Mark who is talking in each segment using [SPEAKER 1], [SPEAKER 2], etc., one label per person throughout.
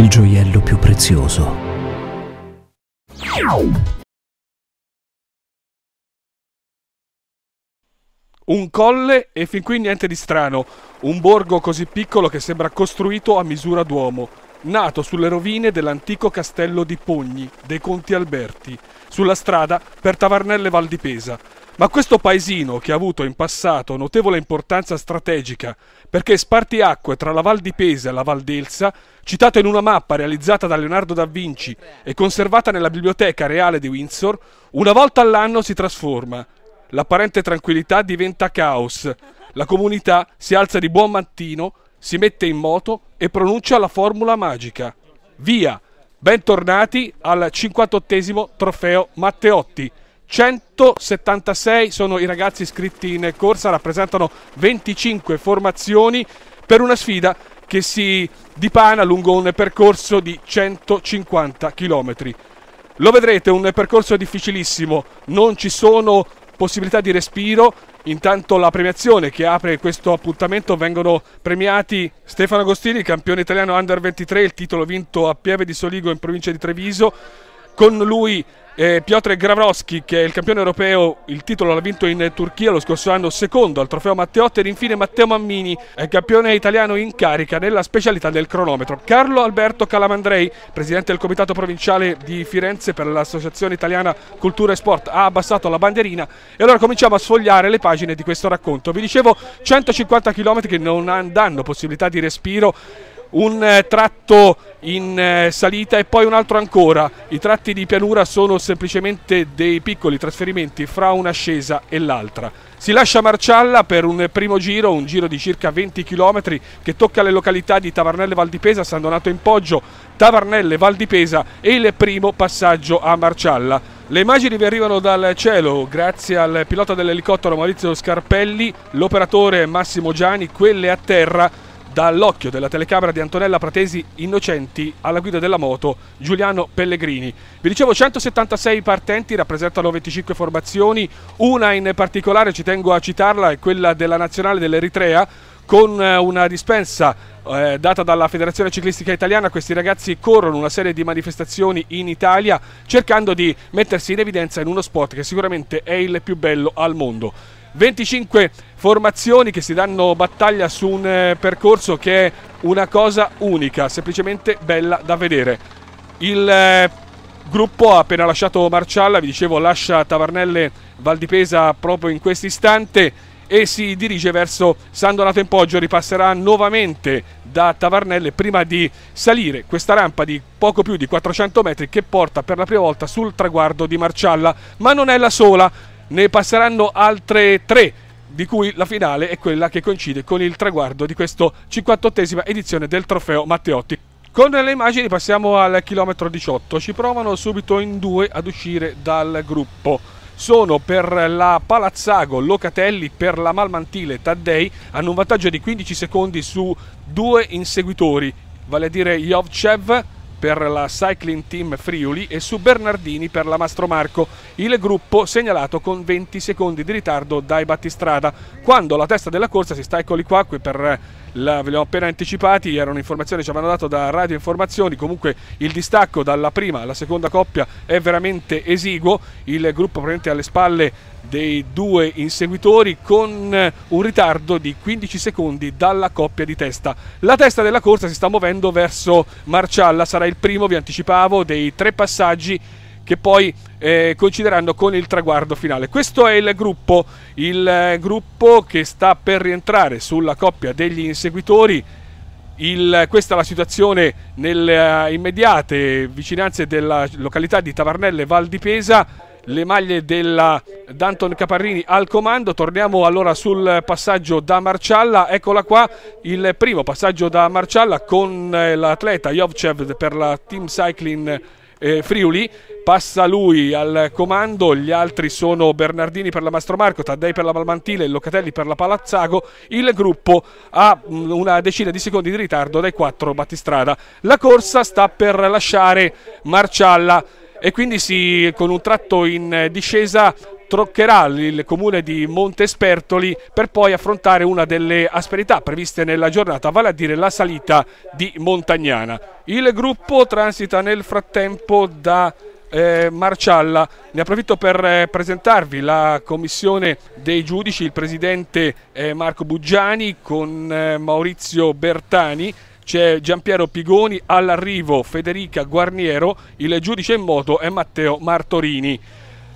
[SPEAKER 1] il gioiello più prezioso.
[SPEAKER 2] Un colle e fin qui niente di strano, un borgo così piccolo che sembra costruito a misura d'uomo, nato sulle rovine dell'antico castello di Pogni, dei Conti Alberti, sulla strada per Tavernelle Val di Pesa. Ma questo paesino, che ha avuto in passato notevole importanza strategica, perché spartiacque tra la Val di Pesa e la Val d'Elsa, citato in una mappa realizzata da Leonardo da Vinci e conservata nella Biblioteca Reale di Windsor, una volta all'anno si trasforma. L'apparente tranquillità diventa caos. La comunità si alza di buon mattino, si mette in moto e pronuncia la formula magica. Via! Bentornati al 58esimo trofeo Matteotti. 176 sono i ragazzi iscritti in corsa, rappresentano 25 formazioni per una sfida che si dipana lungo un percorso di 150 km. Lo vedrete, un percorso difficilissimo, non ci sono possibilità di respiro. Intanto la premiazione che apre questo appuntamento, vengono premiati Stefano Agostini, campione italiano Under 23, il titolo vinto a Pieve di Soligo in provincia di Treviso. Con lui Piotr Gravroski, che è il campione europeo, il titolo l'ha vinto in Turchia lo scorso anno, secondo al trofeo Matteotti. Ed infine Matteo Mammini, è campione italiano in carica nella specialità del cronometro. Carlo Alberto Calamandrei, presidente del comitato provinciale di Firenze per l'Associazione Italiana Cultura e Sport, ha abbassato la bandierina e allora cominciamo a sfogliare le pagine di questo racconto. Vi dicevo 150 km che non danno possibilità di respiro, un tratto in salita e poi un altro ancora. I tratti di pianura sono semplicemente dei piccoli trasferimenti fra un'ascesa e l'altra. Si lascia Marcialla per un primo giro, un giro di circa 20 km che tocca le località di Tavernelle Val di Pesa, San Donato in Poggio, Tavernelle Val di Pesa e il primo passaggio a Marcialla. Le immagini vi arrivano dal cielo grazie al pilota dell'elicottero Maurizio Scarpelli, l'operatore Massimo Giani, quelle a terra dall'occhio della telecamera di Antonella Pratesi Innocenti, alla guida della moto Giuliano Pellegrini. Vi dicevo 176 partenti, rappresentano 25 formazioni, una in particolare ci tengo a citarla, è quella della nazionale dell'Eritrea, con una dispensa data dalla Federazione Ciclistica Italiana. Questi ragazzi corrono una serie di manifestazioni in Italia cercando di mettersi in evidenza in uno sport che sicuramente è il più bello al mondo. 25 formazioni che si danno battaglia su un percorso che è una cosa unica, semplicemente bella da vedere. Il gruppo ha appena lasciato Marcialla, vi dicevo lascia Tavernelle Val di Pesa proprio in questo istante e si dirige verso San Donato in Poggio. Ripasserà nuovamente da Tavernelle prima di salire questa rampa di poco più di 400 metri che porta per la prima volta sul traguardo di Marcialla, ma non è la sola. Ne passeranno altre 3, di cui la finale è quella che coincide con il traguardo di questa 58esima edizione del trofeo Matteotti. Con le immagini passiamo al chilometro 18. Ci provano subito in 2 ad uscire dal gruppo. Sono per la Palazzago Locatelli, per la Malmantile Taddei, hanno un vantaggio di 15 secondi su 2 inseguitori, vale a dire Jovcev per la Cycling Team Friuli e su Bernardini per la Mastromarco. Il gruppo segnalato con 20 secondi di ritardo dai battistrada. Quando la testa della corsa si sta, eccoli qua, qui per ve li ho appena anticipati, erano informazioni che ci avevano dato da Radio Informazioni. Comunque il distacco dalla prima alla seconda coppia è veramente esiguo, il gruppo praticamente alle spalle dei 2 inseguitori con un ritardo di 15 secondi dalla coppia di testa. La testa della corsa si sta muovendo verso Marcialla, sarà il primo, vi anticipavo, dei 3 passaggi che poi coincideranno con il traguardo finale. Questo è il gruppo che sta per rientrare sulla coppia degli inseguitori. Questa è la situazione nelle immediate vicinanze della località di Tavernelle Val di Pesa. Le maglie della Danton Caparrini al comando. Torniamo allora sul passaggio da Marcialla. Eccola qua, il primo passaggio da Marcialla con l'atleta Jovcev per la Team Cycling Friuli. Passa lui al comando, gli altri sono Bernardini per la Mastromarco, Taddei per la Malmantile e Locatelli per la Palazzago. Il gruppo ha una decina di secondi di ritardo dai 4 battistrada. La corsa sta per lasciare Marcialla. e quindi con un tratto in discesa toccherà il comune di Montespertoli per poi affrontare una delle asperità previste nella giornata, vale a dire la salita di Montagnana. Il gruppo transita nel frattempo da Marcialla. Ne approfitto per presentarvi la commissione dei giudici, il presidente Marco Buggiani con Maurizio Bertani, c'è Giampiero Pigoni, all'arrivo Federica Guarniero, il giudice in moto è Matteo Martorini.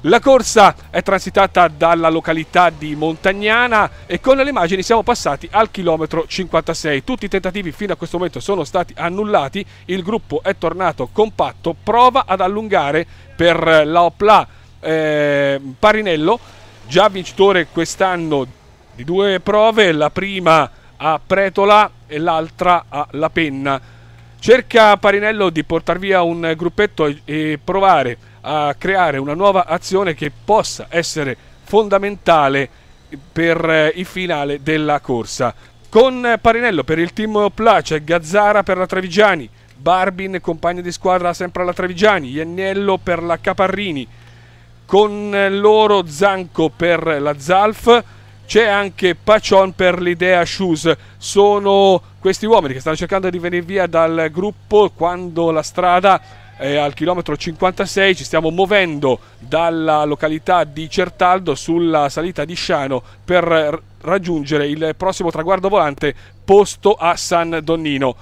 [SPEAKER 2] La corsa è transitata dalla località di Montagnana e con le immagini siamo passati al chilometro 56. Tutti i tentativi fino a questo momento sono stati annullati, il gruppo è tornato compatto, prova ad allungare per l'Opla Parinello, già vincitore quest'anno di 2 prove, la prima a Pretola e l'altra a La Penna. Cerca Parinello di portar via un gruppetto e provare a creare una nuova azione che possa essere fondamentale per il finale della corsa. Con Parinello per il team Opla c'è Gazzara per la Trevigiani, Barbin compagno di squadra sempre alla Trevigiani, Ianniello per la Caparrini, con loro Zanco per la Zalf, c'è anche Pacion per l'Idea Shoes. Sono questi uomini che stanno cercando di venire via dal gruppo quando la strada è al chilometro 56. Ci stiamo muovendo dalla località di Certaldo sulla salita di Sciano per raggiungere il prossimo traguardo volante posto a San Donnino.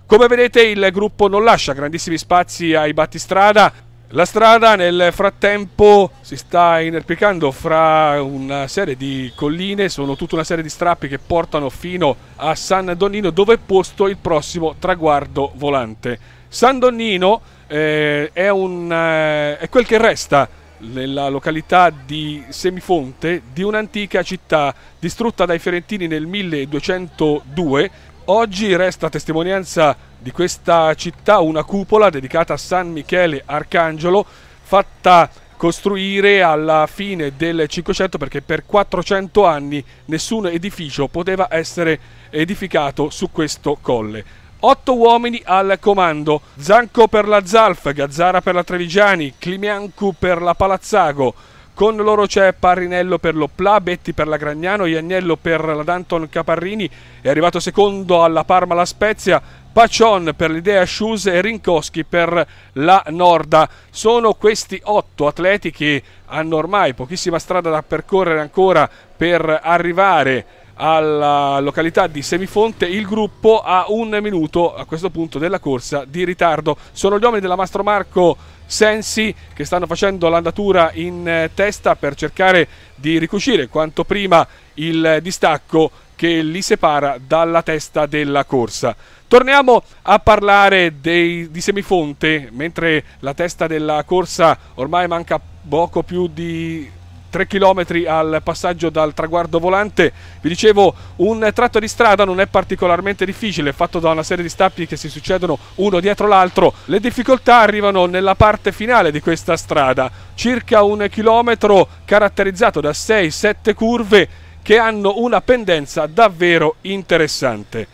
[SPEAKER 2] Come vedete il gruppo non lascia grandissimi spazi ai battistrada. La strada nel frattempo si sta inerpicando fra una serie di colline, sono tutta una serie di strappi che portano fino a San Donnino dove è posto il prossimo traguardo volante. San Donnino è quel che resta nella località di Semifonte di un'antica città distrutta dai fiorentini nel 1202. Oggi resta testimonianza di questa città una cupola dedicata a San Michele Arcangelo, fatta costruire alla fine del 500 perché per 400 anni nessun edificio poteva essere edificato su questo colle. 8 uomini al comando: Zanco per la Zalf, Gazzara per la Trevigiani, Climiancu per la Palazzago. Con loro c'è Parinello per l'Opla, Betti per la Gragnano, Ianniello per la Danton Caparrini, è arrivato secondo alla Parma La Spezia, Pacion per l'Idea Shoes e Rinkowski per la Norda. Sono questi 8 atleti che hanno ormai pochissima strada da percorrere ancora per arrivare alla località di Semifonte. Il gruppo ha 1 minuto a questo punto della corsa di ritardo. Sono gli uomini della Mastro Marco Sensi che stanno facendo l'andatura in testa per cercare di ricucire quanto prima il distacco che li separa dalla testa della corsa. Torniamo a parlare di Semifonte, mentre la testa della corsa ormai manca poco più di 3 km al passaggio dal traguardo volante. Vi dicevo, un tratto di strada non è particolarmente difficile, fatto da una serie di stappi che si succedono uno dietro l'altro. Le difficoltà arrivano nella parte finale di questa strada, circa 1 chilometro caratterizzato da 6-7 curve che hanno una pendenza davvero interessante.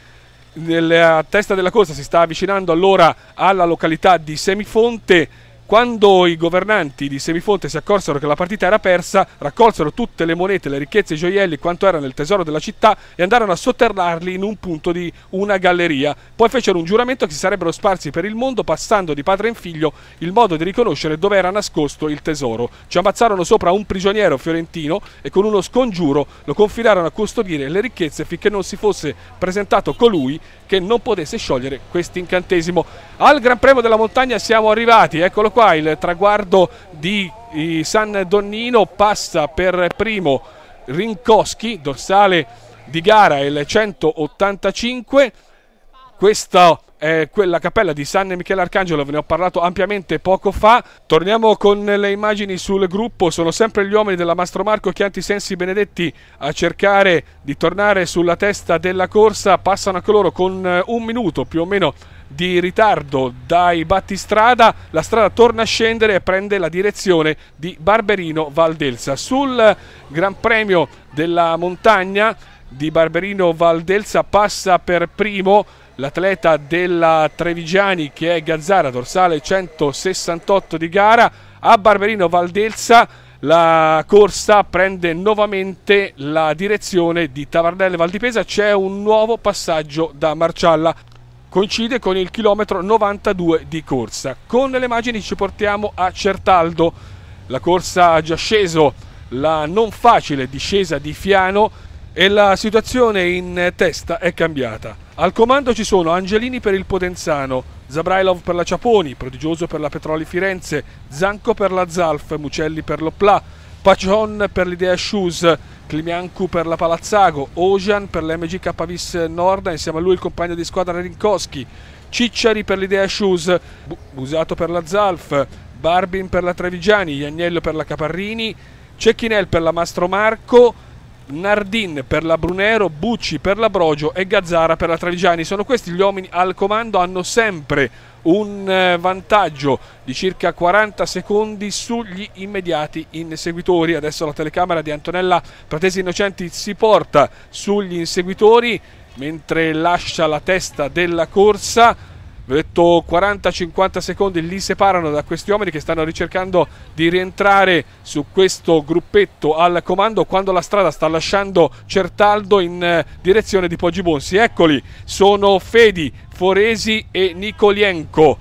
[SPEAKER 2] Nella testa della corsa si sta avvicinando allora alla località di Semifonte. Quando i governanti di Semifonte si accorsero che la partita era persa, raccolsero tutte le monete, le ricchezze e i gioielli, quanto era nel tesoro della città, e andarono a sotterrarli in un punto di una galleria. Poi fecero un giuramento che si sarebbero sparsi per il mondo, passando di padre in figlio il modo di riconoscere dove era nascosto il tesoro. Ci ammazzarono sopra un prigioniero fiorentino e con uno scongiuro lo confidarono a custodire le ricchezze finché non si fosse presentato colui che non potesse sciogliere questo incantesimo. Al Gran Premio della Montagna siamo arrivati, eccolo qua, il traguardo di San Donnino. Passa per primo Rinkowski, dorsale di gara il 185. Questa è quella cappella di San Michele Arcangelo, ve ne ho parlato ampiamente poco fa. Torniamo con le immagini sul gruppo, sono sempre gli uomini della Mastro Marco Chianti Sensi Benedetti a cercare di tornare sulla testa della corsa. Passano anche loro con 1 minuto più o meno di ritardo dai battistrada. La strada torna a scendere e prende la direzione di Barberino Valdelsa. Sul Gran Premio della Montagna di Barberino Valdelsa passa per primo l'atleta della Trevigiani che è Gazzara, dorsale 168 di gara. A Barberino Valdelsa la corsa prende nuovamente la direzione di Tavardelle Valdipesa, c'è un nuovo passaggio da Marcialla, coincide con il chilometro 92 di corsa. Con le immagini ci portiamo a Certaldo, la corsa ha già sceso la non facile discesa di Fiano e la situazione in testa è cambiata. Al comando ci sono Angelini per il Podenzano, Zabrailov per la Ciaponi, Prodigioso per la Petroli Firenze, Zanco per la Zalf, Mucelli per l'Opla, Pacion per l'Idea Shoes, Klimiancu per la Palazzago, Ojan per l'MGK Vis Nord, insieme a lui il compagno di squadra Rinkowski, Cicciari per l'Idea Shoes, Busato per la Zalf, Barbin per la Trevigiani, Agnello per la Caparrini, Cecchinel per la Mastro Marco, Nardin per la Brunero, Bucci per la Brogio e Gazzara per la Trevigiani. Sono questi gli uomini al comando, hanno sempre un vantaggio di circa 40 secondi sugli immediati inseguitori. Adesso la telecamera di Antonella Pratesi Innocenti si porta sugli inseguitori mentre lascia la testa della corsa. Vi ho detto 40-50 secondi li separano da questi uomini che stanno ricercando di rientrare su questo gruppetto al comando quando la strada sta lasciando Certaldo in direzione di Poggibonsi. Eccoli, sono Fedi, Foresi e Nicolienko.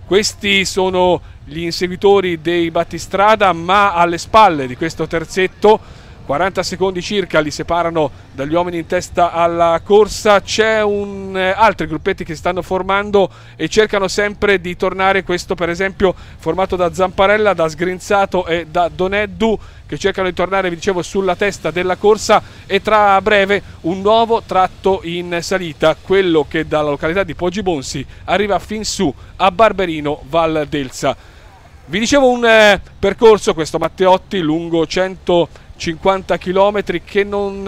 [SPEAKER 2] Questi sono gli inseguitori dei battistrada, ma alle spalle di questo terzetto 40 secondi circa li separano dagli uomini in testa alla corsa. C'è altri gruppetti che si stanno formando e cercano sempre di tornare, questo per esempio formato da Zamparella, da Sgrinzato e da Doneddu, che cercano di tornare, vi dicevo, sulla testa della corsa, e tra breve un nuovo tratto in salita, quello che dalla località di Poggibonsi arriva fin su a Barberino Valdelsa. Vi dicevo un percorso, questo Matteotti, lungo 150 km che non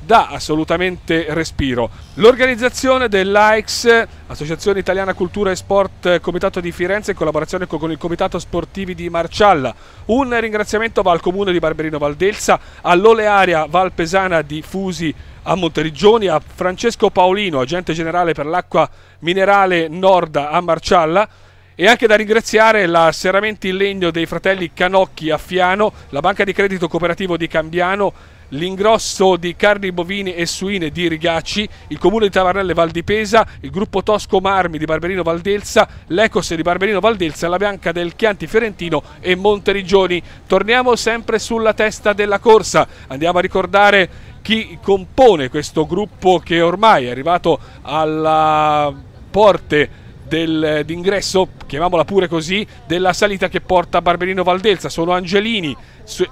[SPEAKER 2] dà assolutamente respiro. L'organizzazione dell'AICS, Associazione Italiana Cultura e Sport, Comitato di Firenze, in collaborazione con il Comitato Sportivi di Marcialla. Un ringraziamento va al Comune di Barberino Valdelsa, all'Olearia Valpesana di Fusi a Monteriggioni, a Francesco Paolino, agente generale per l'acqua minerale Nord a Marcialla. E anche da ringraziare la Serramenti in Legno dei fratelli Canocchi a Fiano, la Banca di Credito Cooperativo di Cambiano, l'ingrosso di carni bovine e suine di Rigacci, il Comune di Tavardelle Valdipesa, il gruppo Tosco Marmi di Barberino Valdelsa, l'Ecos di Barberino Valdelsa, la Bianca del Chianti Fiorentino e Monteriggioni. Torniamo sempre sulla testa della corsa, andiamo a ricordare chi compone questo gruppo che ormai è arrivato alla porte d'ingresso, chiamiamola pure così, della salita che porta a Barberino Valdelsa. Sono Angelini,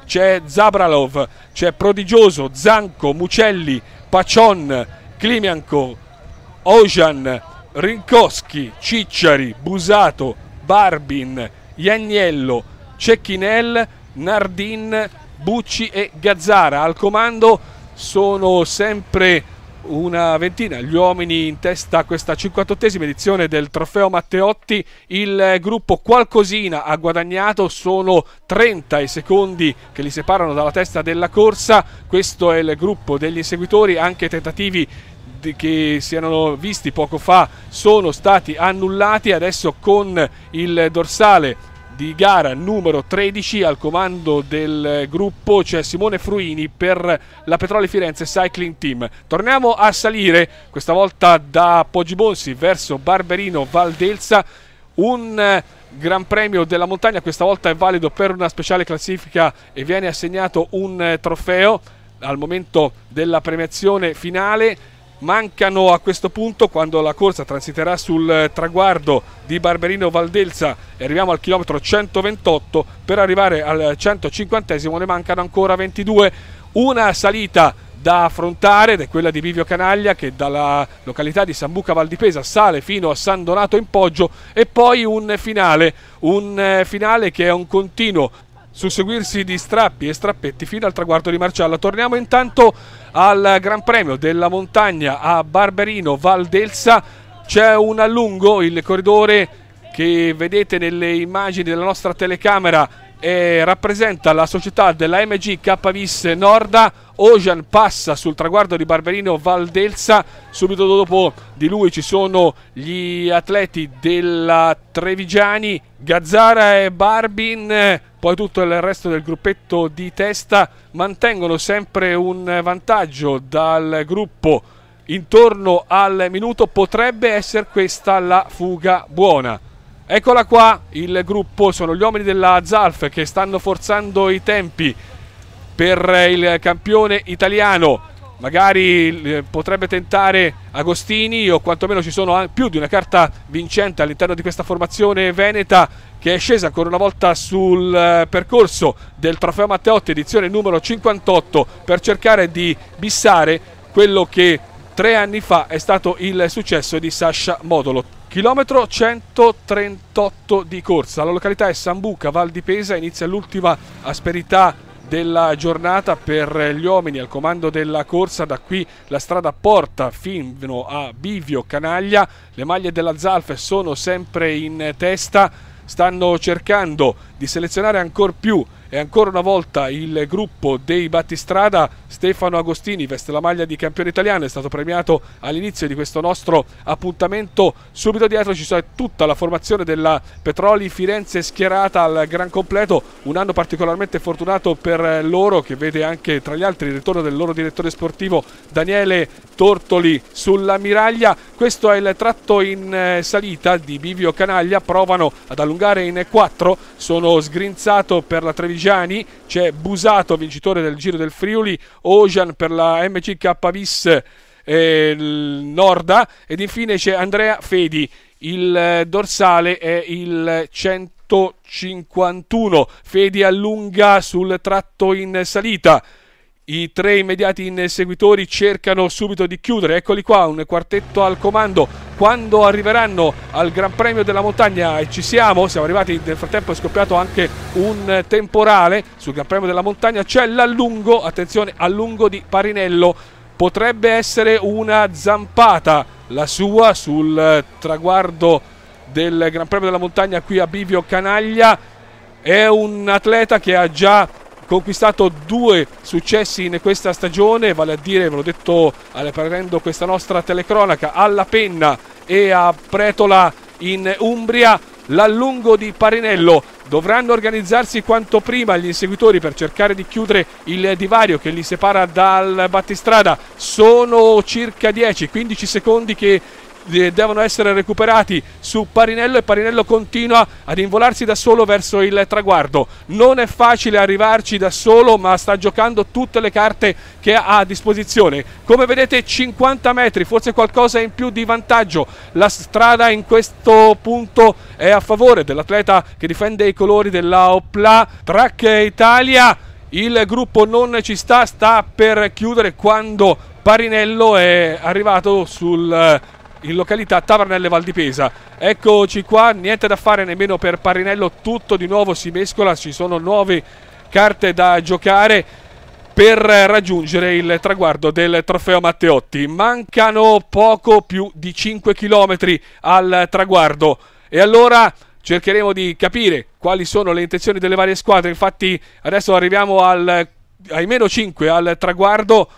[SPEAKER 2] c'è Zabralov, c'è Prodigioso, Zanco, Mucelli, Pacion, Klimianko, Ojan, Rinkowski, Cicciari, Busato, Barbin, Ianiello, Cecchinel, Nardin, Bucci e Gazzara. Al comando sono sempre una ventina gli uomini in testa a questa 58esima edizione del Trofeo Matteotti. Il gruppo qualcosina ha guadagnato, sono 30 i secondi che li separano dalla testa della corsa. Questo è il gruppo degli inseguitori, anche tentativi che si erano visti poco fa sono stati annullati. Adesso con il dorsale di gara numero 13 al comando del gruppo c'è Simone Fruini per la Petroli Firenze Cycling Team. Torniamo a salire, questa volta da Poggibonsi verso Barberino Valdelsa. Un Gran Premio della montagna, questa volta è valido per una speciale classifica e viene assegnato un trofeo al momento della premiazione finale. Mancano a questo punto, quando la corsa transiterà sul traguardo di Barberino Valdelsa e arriviamo al chilometro 128, per arrivare al 150esimo ne mancano ancora 22. Una salita da affrontare ed è quella di Vivio Canaglia, che dalla località di Sambuca Valdipesa sale fino a San Donato in Poggio, e poi un finale che è un continuo susseguirsi di strappi e strappetti fino al traguardo di Marcialla. Torniamo intanto al Gran Premio della montagna a Barberino Valdelsa. C'è un allungo, il corridore che vedete nelle immagini della nostra telecamera rappresenta la società della MG KVIS Norda. Ojan passa sul traguardo di Barberino Valdelsa, subito dopo di lui ci sono gli atleti della Trevigiani, Gazzara e Barbin, poi tutto il resto del gruppetto di testa mantengono sempre un vantaggio dal gruppo intorno al minuto. Potrebbe essere questa la fuga buona. Eccola qua, il gruppo sono gli uomini della Zalf che stanno forzando i tempi per il campione italiano. Magari potrebbe tentare Agostini, o quantomeno ci sono più di una carta vincente all'interno di questa formazione veneta che è scesa ancora una volta sul percorso del Trofeo Matteotti edizione numero 58 per cercare di bissare quello che 3 anni fa è stato il successo di Sasha Modolo. Chilometro 138 di corsa, la località è Sambuca, Val di Pesa, inizia l'ultima asperità della giornata per gli uomini al comando della corsa. Da qui la strada porta fino a Bivio Canaglia, le maglie della Zalf sono sempre in testa, stanno cercando di selezionare ancora più e ancora una volta il gruppo dei battistrada. Stefano Agostini veste la maglia di campione italiano, è stato premiato all'inizio di questo nostro appuntamento. Subito dietro ci sono tutta la formazione della Petroli Firenze schierata al gran completo, un anno particolarmente fortunato per loro che vede anche tra gli altri il ritorno del loro direttore sportivo Daniele Tortoli sulla miraglia. Questo è il tratto in salita di Bivio Canaglia, provano ad allungare in 4, sono sgrinzato per la Trevigiani, c'è Busato vincitore del Giro del Friuli, Ojan per la MG KVIS Norda ed infine c'è Andrea Fedi. Il dorsale è il 151, Fedi allunga sul tratto in salita. I 3 immediati inseguitori cercano subito di chiudere, eccoli qua, un quartetto al comando. Quando arriveranno al Gran Premio della Montagna, e siamo arrivati, nel frattempo è scoppiato anche un temporale sul Gran Premio della Montagna, c'è l'allungo, attenzione, allungo di Parinello, potrebbe essere una zampata la sua sul traguardo del Gran Premio della Montagna qui a Bivio Canaglia. È un atleta che ha già conquistato 2 successi in questa stagione, vale a dire, ve l'ho detto aprendo questa nostra telecronaca, alla Penna e a Pretola in Umbria. L'allungo di Parinello, dovranno organizzarsi quanto prima gli inseguitori per cercare di chiudere il divario che li separa dal battistrada. Sono circa 10-15 secondi che devono essere recuperati su Parinello e Parinello continua ad involarsi da solo verso il traguardo. Non è facile arrivarci da solo, ma sta giocando tutte le carte che ha a disposizione. Come vedete 50 metri, forse qualcosa in più di vantaggio. La strada in questo punto è a favore dell'atleta che difende i colori della Opla Track Italia. Il gruppo non ci sta per chiudere quando Parinello è arrivato in località Tavernelle Val di Pesa. Eccoci qua, niente da fare nemmeno per Parinello, tutto di nuovo si mescola, ci sono nuove carte da giocare per raggiungere il traguardo del Trofeo Matteotti. Mancano poco più di 5 km al traguardo e allora cercheremo di capire quali sono le intenzioni delle varie squadre. Infatti adesso arriviamo ai meno 5 al traguardo.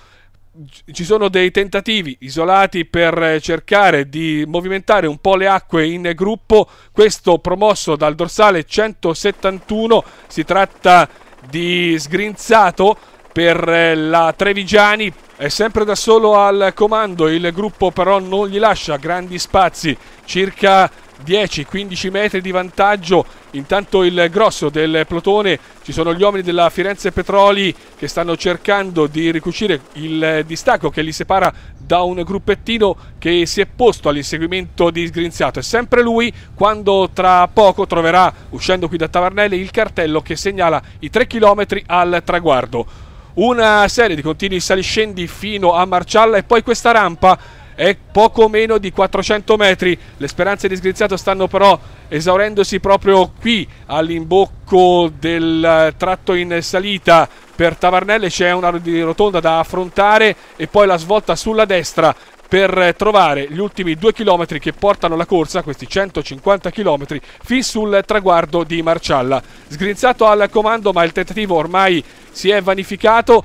[SPEAKER 2] Ci sono dei tentativi isolati per cercare di movimentare un po' le acque in gruppo, questo promosso dal dorsale 171, si tratta di Sgrinzato per la Trevigiani, è sempre da solo al comando, il gruppo però non gli lascia grandi spazi, circa 10-15 metri di vantaggio. Intanto il grosso del plotone, ci sono gli uomini della Firenze Petroli che stanno cercando di ricucire il distacco che li separa da un gruppettino che si è posto all'inseguimento di Sgrinzato. È sempre lui quando tra poco troverà, uscendo qui da Tavernelle, il cartello che segnala i 3 km al traguardo. Una serie di continui saliscendi fino a Marcialla e poi questa rampa è poco meno di 400 metri. Le speranze di Sgrinzato stanno però esaurendosi proprio qui all'imbocco del tratto in salita per Tavernelle. C'è una rotonda da affrontare e poi la svolta sulla destra per trovare gli ultimi 2 chilometri che portano la corsa, questi 150 chilometri, fin sul traguardo di Marcialla. Sgrinzato al comando, ma il tentativo ormai si è vanificato.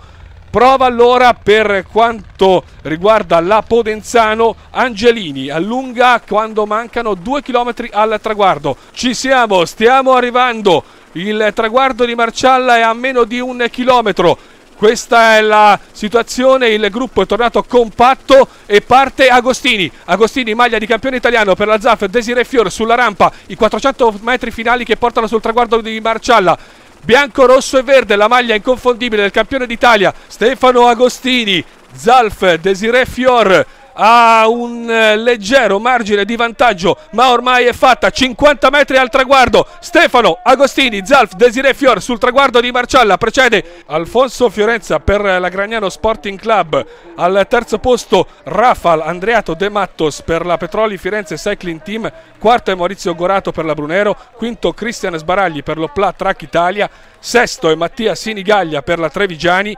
[SPEAKER 2] Prova allora per quanto riguarda la Podenzano. Angelini allunga quando mancano 2 chilometri al traguardo. Ci siamo, stiamo arrivando. Il traguardo di Marcialla è a meno di 1 chilometro. Questa è la situazione, il gruppo è tornato compatto e parte Agostini. Agostini, maglia di campione italiano per la ZAF, Desiré Fior sulla rampa, i 400 metri finali che portano sul traguardo di Marcialla. Bianco, rosso e verde, la maglia inconfondibile del campione d'Italia, Stefano Agostini. Zalf, Desiré Fior ha un leggero margine di vantaggio, ma ormai è fatta. 50 metri al traguardo. Stefano Agostini, Zalf, Desiré Fior sul traguardo di Marcialla. Precede Alfonso Fiorenza per la Gragnano Sporting Club. Al terzo posto Rafal Andreato De Mattos per la Petroli Firenze Cycling Team. Quarto è Maurizio Gorato per la Brunero. Quinto Cristian Sbaragli per l'Opla Track Italia. Sesto è Mattia Sinigaglia per la Trevigiani.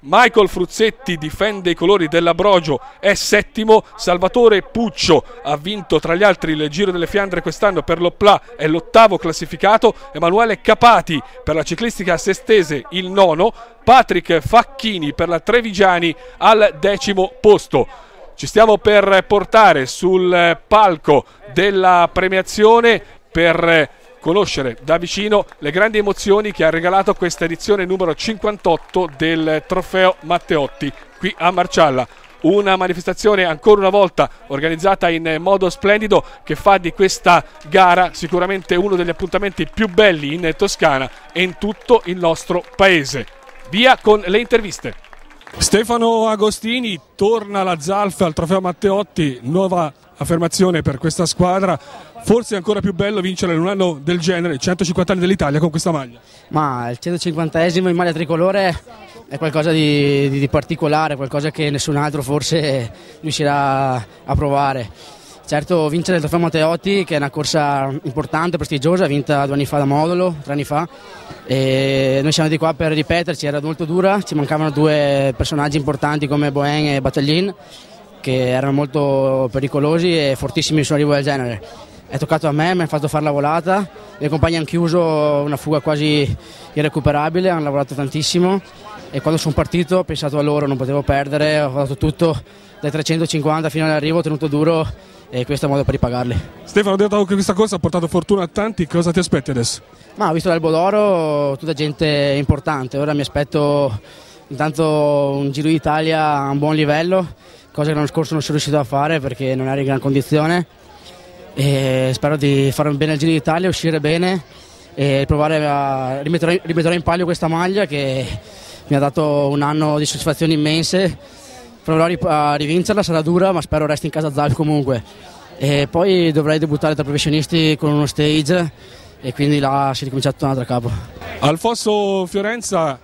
[SPEAKER 2] Michael Fruzzetti difende i colori dell'Abrogio, è settimo. Salvatore Puccio ha vinto tra gli altri il Giro delle Fiandre quest'anno per l'Opla, è l'8° classificato. Emanuele Capati per la ciclistica sestese il 9°. Patrick Facchini per la Trevigiani al 10° posto. Ci stiamo per portare sul palco della premiazione per conoscere da vicino le grandi emozioni che ha regalato questa edizione numero 58 del Trofeo Matteotti qui a Marcialla. Una manifestazione ancora una volta organizzata in modo splendido che fa di questa gara sicuramente uno degli appuntamenti più belli in Toscana e in tutto il nostro paese. Via con le interviste. Stefano Agostini, torna la Zalf al Trofeo Matteotti, nuova affermazione per questa squadra. Forse è ancora più bello vincere in un anno del genere, 150 anni dell'Italia, con questa maglia.
[SPEAKER 3] Ma il 150esimo in maglia tricolore è qualcosa di particolare, qualcosa che nessun altro forse riuscirà a provare. Certo, vincere il Trofeo Matteotti, che è una corsa importante, prestigiosa, vinta 2 anni fa da Modolo, 3 anni fa, e noi siamo di qua per ripeterci. Era molto dura, ci mancavano 2 personaggi importanti come Boen e Bataglin, che erano molto pericolosi e fortissimi su un arrivo del genere. È toccato a me, mi hanno fatto fare la volata, i miei compagni hanno chiuso una fuga quasi irrecuperabile, hanno lavorato tantissimo e quando sono partito ho pensato a loro, non potevo perdere, ho fatto tutto dai 350 fino all'arrivo, ho tenuto duro e questo è il modo per ripagarli.
[SPEAKER 2] Stefano, ho detto che questa corsa ha portato fortuna a tanti, cosa ti aspetti adesso?
[SPEAKER 3] Ma ho visto l'Albo d'Oro tutta gente importante, ora mi aspetto intanto un Giro d'Italia a un buon livello, cosa che l'anno scorso non sono riuscito a fare perché non ero in gran condizione. E spero di fare bene il Giro d'Italia, uscire bene e provare a rimettere in palio questa maglia che mi ha dato un anno di soddisfazioni immense. Proverò a rivincerla, sarà dura, ma spero resti in casa Zalf comunque. E poi dovrei debuttare tra professionisti con uno stage e quindi là si ricomincia tutto da capo.
[SPEAKER 2] Alfonso Fiorenza,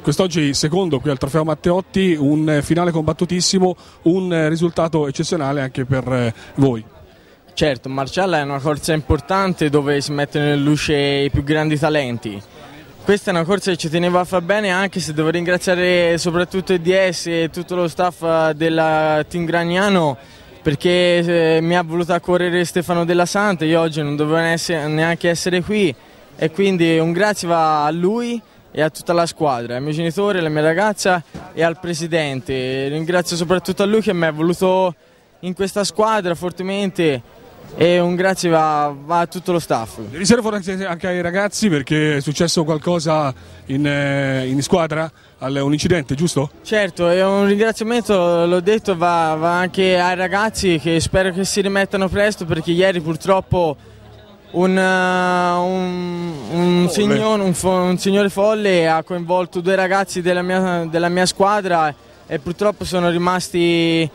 [SPEAKER 2] quest'oggi secondo qui al Trofeo Matteotti, un finale combattutissimo, un risultato eccezionale anche per voi.
[SPEAKER 4] Certo, Marcialla è una corsa importante dove si mettono in luce i più grandi talenti. Questa è una corsa che ci teneva a far bene, anche se devo ringraziare soprattutto il DS e tutto lo staff del team Gragnano, perché mi ha voluto correre Stefano Della Santa. Io oggi non dovevo neanche essere qui e quindi un grazie va a lui e a tutta la squadra, ai miei genitori, alla mia ragazza e al presidente. Ringrazio soprattutto a lui che mi ha voluto in questa squadra fortemente. E un grazie va a tutto lo staff.
[SPEAKER 2] Devi essere anche ai ragazzi perché è successo qualcosa in squadra, un incidente, giusto?
[SPEAKER 4] Certo, e un ringraziamento, l'ho detto, va anche ai ragazzi che spero che si rimettano presto perché ieri purtroppo un signore folle ha coinvolto 2 ragazzi della mia squadra e purtroppo sono rimasti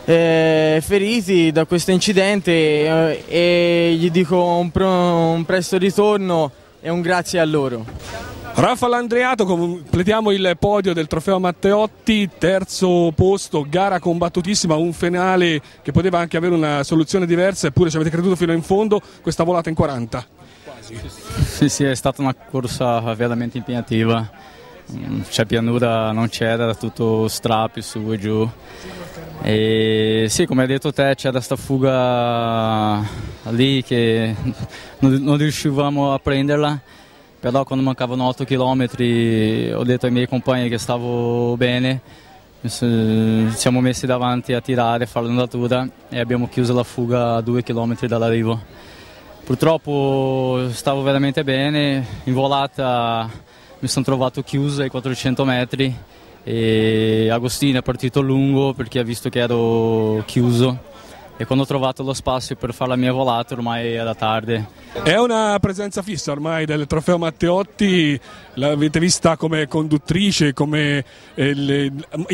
[SPEAKER 4] feriti da questo incidente e gli dico un presto ritorno e un grazie a loro.
[SPEAKER 2] Rafal Andreato, completiamo il podio del Trofeo Matteotti, terzo posto, gara combattutissima, un finale che poteva anche avere una soluzione diversa, eppure ci avete creduto fino in fondo, questa volata in 40.
[SPEAKER 5] Quasi. Sì, è stata una corsa veramente impegnativa. Cioè pianura non c'era, era tutto strappi su e giù. E sì, come hai detto te, c'era sta fuga lì che non riuscivamo a prenderla, però quando mancavano 8 km ho detto ai miei compagni che stavo bene, ci siamo messi davanti a tirare, a fare l'andatura e abbiamo chiuso la fuga a 2 km dall'arrivo. Purtroppo stavo veramente bene, in volata mi sono trovato chiuso ai 400 metri e Agostino è partito lungo perché ha visto che ero chiuso e quando ho trovato lo spazio per fare la mia volata ormai era tardi.
[SPEAKER 2] È una presenza fissa ormai del Trofeo Matteotti, l'avete vista come conduttrice, come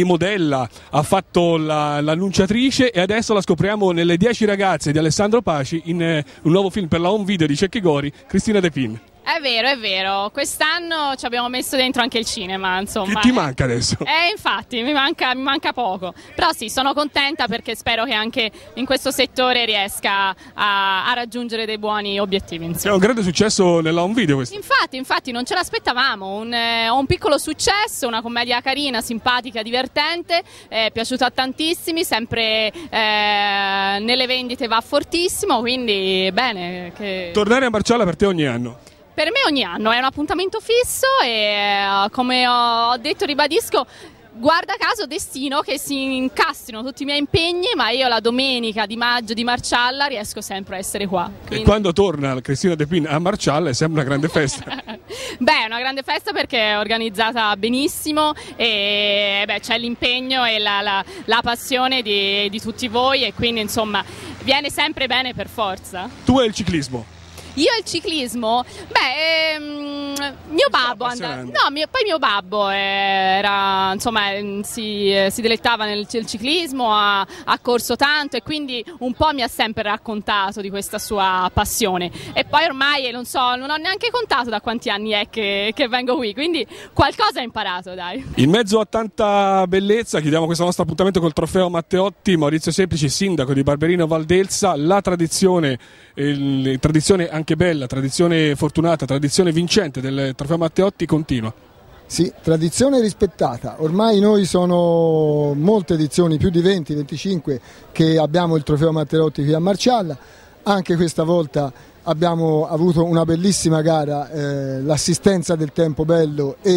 [SPEAKER 2] modella, ha fatto l'annunciatrice e adesso la scopriamo nelle 10 ragazze di Alessandro Paci in un nuovo film per la home video di Cecchi Gori, Cristina De Pin.
[SPEAKER 6] È vero, quest'anno ci abbiamo messo dentro anche il cinema, insomma.
[SPEAKER 2] Che ti manca adesso?
[SPEAKER 6] Infatti, mi manca poco, però sì, sono contenta perché spero che anche in questo settore riesca a raggiungere dei buoni obiettivi. Insomma.
[SPEAKER 2] È un grande successo nella home video questo.
[SPEAKER 6] Infatti non ce l'aspettavamo, un piccolo successo, una commedia carina, simpatica, divertente, è piaciuta a tantissimi, sempre nelle vendite va fortissimo, quindi bene.
[SPEAKER 2] Tornare a Marcialla per te ogni anno?
[SPEAKER 6] Per me ogni anno è un appuntamento fisso e come ho detto ribadisco, guarda caso destino che si incastrino tutti i miei impegni, ma io la domenica di maggio di Marcialla riesco sempre a essere qua.
[SPEAKER 2] Quindi... E quando torna Cristina De Pin a Marcialla è sempre una grande festa.
[SPEAKER 6] Beh, è una grande festa perché è organizzata benissimo e c'è l'impegno e la passione di tutti voi e quindi insomma viene sempre bene per forza.
[SPEAKER 2] Tu e il ciclismo?
[SPEAKER 6] Io il ciclismo? Mio babbo andava. No, poi mio babbo era, insomma, si dilettava nel ciclismo, ha corso tanto e quindi un po' mi ha sempre raccontato di questa sua passione. E poi ormai non ho neanche contato da quanti anni è che vengo qui, quindi qualcosa ho imparato, dai.
[SPEAKER 2] In mezzo a tanta bellezza chiudiamo questo nostro appuntamento col Trofeo Matteotti. Maurizio Semplici, sindaco di Barberino Valdelsa. La tradizione anche bella, tradizione fortunata, tradizione vincente del Trofeo Matteotti continua.
[SPEAKER 7] Sì, tradizione rispettata. Ormai noi sono molte edizioni, più di 20, 25 che abbiamo il Trofeo Matteotti qui a Marcialla. Anche questa volta abbiamo avuto una bellissima gara, l'assistenza del Tempo Bello e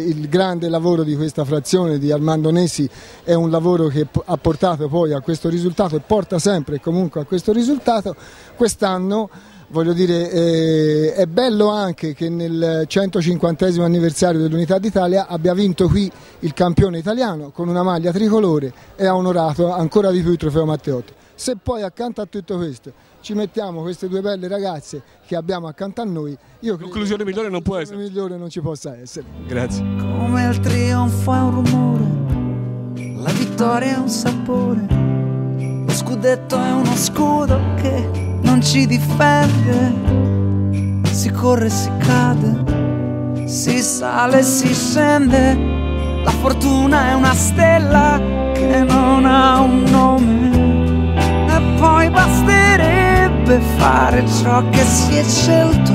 [SPEAKER 7] il grande lavoro di questa frazione di Armando Nesi è un lavoro che ha portato poi a questo risultato e porta sempre comunque a questo risultato. Quest'anno voglio dire, è bello anche che nel 150° anniversario dell'Unità d'Italia abbia vinto qui il campione italiano con una maglia tricolore e ha onorato ancora di più il Trofeo Matteotti. Se poi accanto a tutto questo ci mettiamo queste due belle ragazze che abbiamo accanto a noi, io credo
[SPEAKER 2] conclusione migliore non può essere.
[SPEAKER 7] Migliore non ci possa essere.
[SPEAKER 2] Grazie.
[SPEAKER 8] Come il trionfo è un rumore, la vittoria è un sapore, lo scudetto è uno scudo che non ci difende, si corre, si cade, si sale, si scende, la fortuna è una stella che non ha un nome. E poi basterebbe fare ciò che si è scelto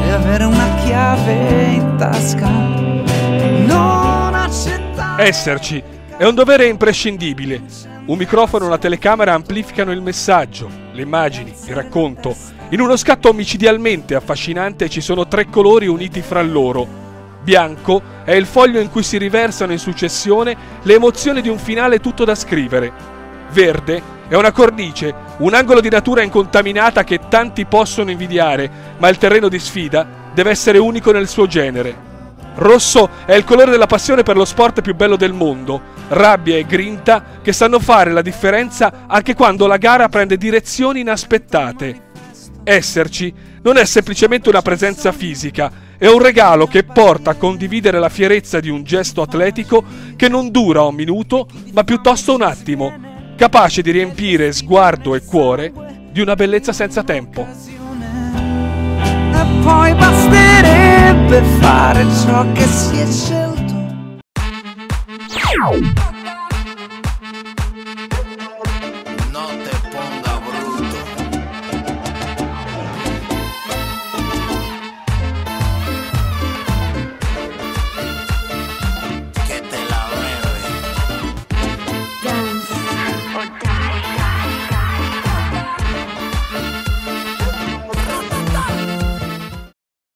[SPEAKER 8] e avere una chiave in tasca. Non accettare.
[SPEAKER 2] Esserci è un dovere imprescindibile. Un microfono e una telecamera amplificano il messaggio, le immagini, il racconto. In uno scatto omicidialmente affascinante ci sono 3 colori uniti fra loro. Bianco è il foglio in cui si riversano in successione le emozioni di un finale tutto da scrivere. Verde è una cornice, un angolo di natura incontaminata che tanti possono invidiare, ma il terreno di sfida deve essere unico nel suo genere. Rosso è il colore della passione per lo sport più bello del mondo, rabbia e grinta che sanno fare la differenza anche quando la gara prende direzioni inaspettate. Esserci non è semplicemente una presenza fisica, è un regalo che porta a condividere la fierezza di un gesto atletico che non dura un minuto, ma piuttosto un attimo, capace di riempire sguardo e cuore di una bellezza senza tempo.
[SPEAKER 8] E poi basterebbe fare ciò che si è scelto.